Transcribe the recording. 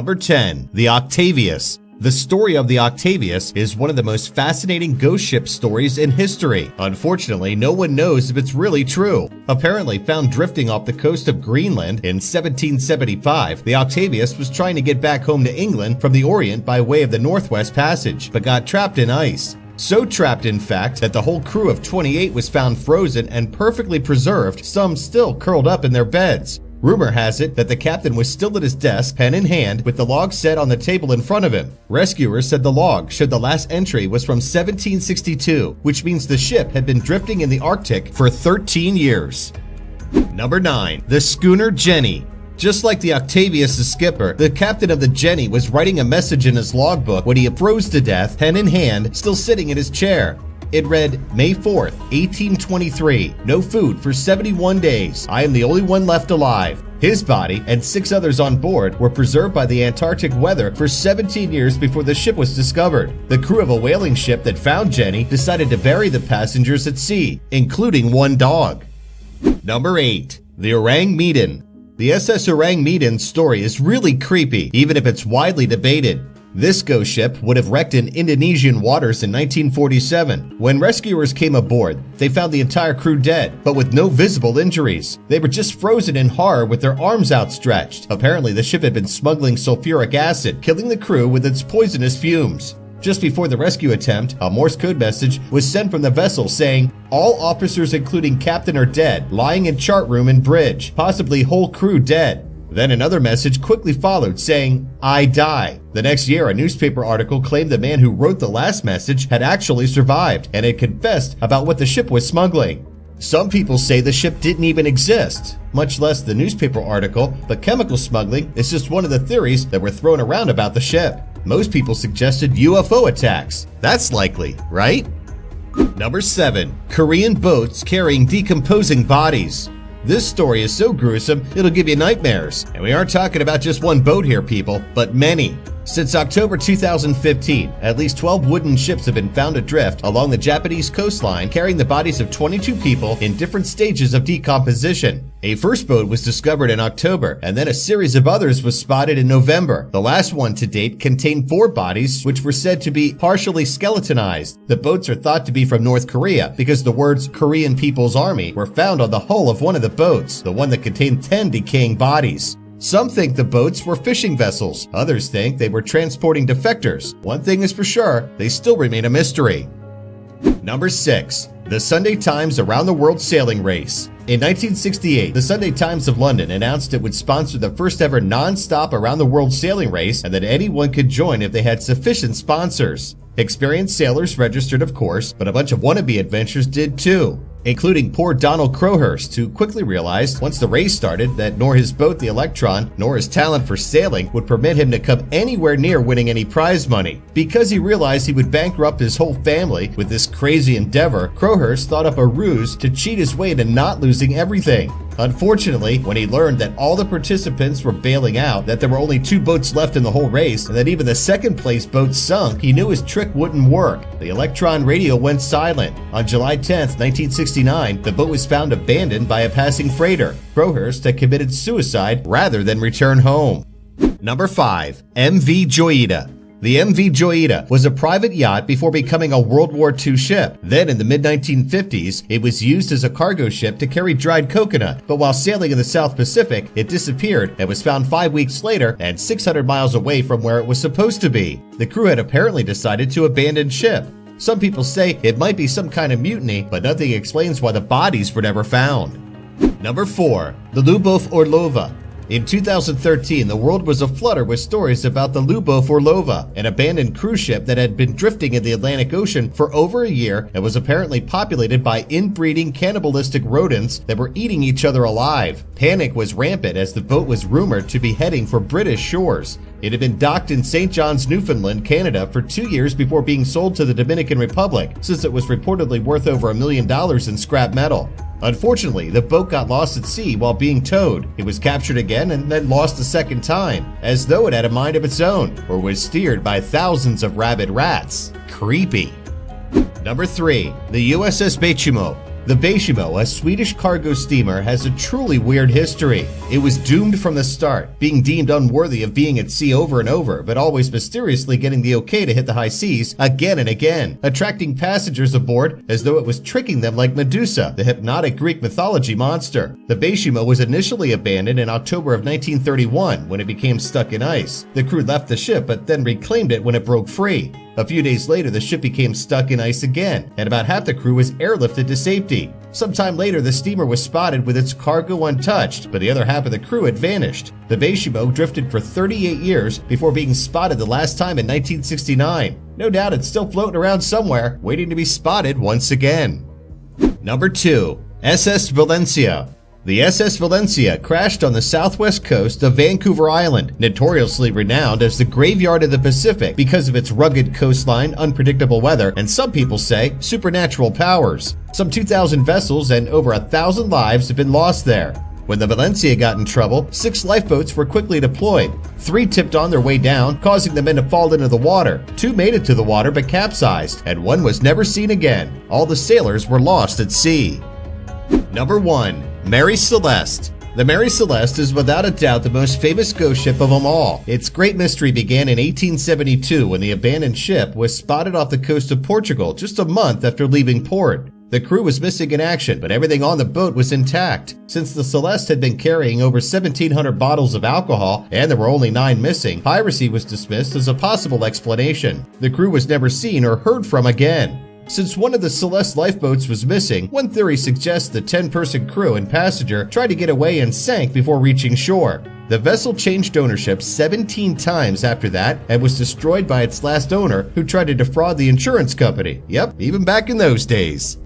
Number 10. The Octavius. The story of the Octavius is one of the most fascinating ghost ship stories in history. Unfortunately, no one knows if it's really true. Apparently found drifting off the coast of Greenland in 1775, the Octavius was trying to get back home to England from the Orient by way of the Northwest Passage, but got trapped in ice. So trapped, in fact, that the whole crew of 28 was found frozen and perfectly preserved, some still curled up in their beds. Rumor has it that the captain was still at his desk, pen in hand, with the log set on the table in front of him. Rescuers said the log showed the last entry was from 1762, which means the ship had been drifting in the Arctic for 13 years. Number 9. The schooner Jenny. Just like the Octavius' skipper, the captain of the Jenny was writing a message in his logbook when he froze to death, pen in hand, still sitting in his chair. It read, May 4th, 1823. No food for 71 days. I am the only one left alive. His body and 6 others on board were preserved by the Antarctic weather for 17 years before the ship was discovered. The crew of a whaling ship that found Jenny decided to bury the passengers at sea, including one dog. Number 8. The Orang Medan. The SS Orang Medan's story is really creepy, even if it's widely debated. This ghost ship would have wrecked in Indonesian waters in 1947. When rescuers came aboard, they found the entire crew dead, but with no visible injuries. They were just frozen in horror with their arms outstretched. Apparently, the ship had been smuggling sulfuric acid, killing the crew with its poisonous fumes. Just before the rescue attempt, a Morse code message was sent from the vessel saying, "All officers including captain are dead, lying in chart room and bridge, possibly whole crew dead." Then another message quickly followed saying, "I die." The next year, a newspaper article claimed the man who wrote the last message had actually survived and had confessed about what the ship was smuggling. Some people say the ship didn't even exist, much less the newspaper article, but chemical smuggling is just one of the theories that were thrown around about the ship. Most people suggested UFO attacks. That's likely, right? Number 7. Korean boats carrying decomposing bodies. This story is so gruesome, it'll give you nightmares. And we aren't talking about just one boat here, people, but many. Since October 2015, at least 12 wooden ships have been found adrift along the Japanese coastline, carrying the bodies of 22 people in different stages of decomposition. A first boat was discovered in October, and then a series of others was spotted in November. The last one to date contained 4 bodies, which were said to be partially skeletonized. The boats are thought to be from North Korea because the words Korean People's Army were found on the hull of one of the boats, the one that contained 10 decaying bodies. Some think the boats were fishing vessels. Others think they were transporting defectors. One thing is for sure, they still remain a mystery. Number 6. The Sunday Times Around the World Sailing Race. In 1968, the Sunday Times of London announced it would sponsor the first ever non-stop around the world sailing race and that anyone could join if they had sufficient sponsors. Experienced sailors registered, of course, but a bunch of wannabe adventurers did too, including poor Donald Crowhurst, who quickly realized once the race started that nor his boat, the Electron, nor his talent for sailing would permit him to come anywhere near winning any prize money. Because he realized he would bankrupt his whole family with this crazy endeavor, Crowhurst thought up a ruse to cheat his way into not losing everything. Unfortunately, when he learned that all the participants were bailing out, that there were only 2 boats left in the whole race, and that even the second place boat sunk, he knew his trick wouldn't work. The Electron radio went silent. On July 10th, 1969, the boat was found abandoned by a passing freighter. Crowhurst had committed suicide rather than return home. Number 5. MV Joyita. The MV Joyita was a private yacht before becoming a World War II ship. Then in the mid-1950s, it was used as a cargo ship to carry dried coconut, but while sailing in the South Pacific, it disappeared and was found 5 weeks later and 600 miles away from where it was supposed to be. The crew had apparently decided to abandon ship. Some people say it might be some kind of mutiny, but nothing explains why the bodies were never found. Number 4. The Lubov Orlova. In 2013, the world was aflutter with stories about the Lubov Orlova, an abandoned cruise ship that had been drifting in the Atlantic Ocean for over a year and was apparently populated by inbreeding cannibalistic rodents that were eating each other alive. Panic was rampant as the boat was rumored to be heading for British shores. It had been docked in St. John's, Newfoundland, Canada for 2 years before being sold to the Dominican Republic, since it was reportedly worth over $1 million in scrap metal. Unfortunately, the boat got lost at sea while being towed. It was captured again and then lost a second time, as though it had a mind of its own, or was steered by thousands of rabid rats. Creepy. Number 3. The USS Bechumo. The Beijimo, a Swedish cargo steamer, has a truly weird history. It was doomed from the start, being deemed unworthy of being at sea over and over, but always mysteriously getting the okay to hit the high seas again and again, attracting passengers aboard as though it was tricking them like Medusa, the hypnotic Greek mythology monster. The Beijimo was initially abandoned in October of 1931 when it became stuck in ice. The crew left the ship but then reclaimed it when it broke free. A few days later, the ship became stuck in ice again, and about half the crew was airlifted to safety. Sometime later, the steamer was spotted with its cargo untouched, but the other half of the crew had vanished. The Beijimo drifted for 38 years before being spotted the last time in 1969. No doubt it's still floating around somewhere, waiting to be spotted once again. Number 2. SS Valencia. The SS Valencia crashed on the southwest coast of Vancouver Island, notoriously renowned as the graveyard of the Pacific because of its rugged coastline, unpredictable weather, and some people say supernatural powers. Some 2,000 vessels and over 1,000 lives have been lost there. When the Valencia got in trouble, 6 lifeboats were quickly deployed. 3 tipped on their way down, causing the men to fall into the water. 2 made it to the water but capsized, and 1 was never seen again. All the sailors were lost at sea. Number 1. Mary Celeste. The Mary Celeste is without a doubt the most famous ghost ship of them all. Its great mystery began in 1872 when the abandoned ship was spotted off the coast of Portugal just a month after leaving port. The crew was missing in action, but everything on the boat was intact. Since the Celeste had been carrying over 1,700 bottles of alcohol and there were only 9 missing, piracy was dismissed as a possible explanation. The crew was never seen or heard from again. Since one of the Celeste lifeboats was missing, one theory suggests the 10-person crew and passenger tried to get away and sank before reaching shore. The vessel changed ownership 17 times after that and was destroyed by its last owner, who tried to defraud the insurance company. Yep, even back in those days.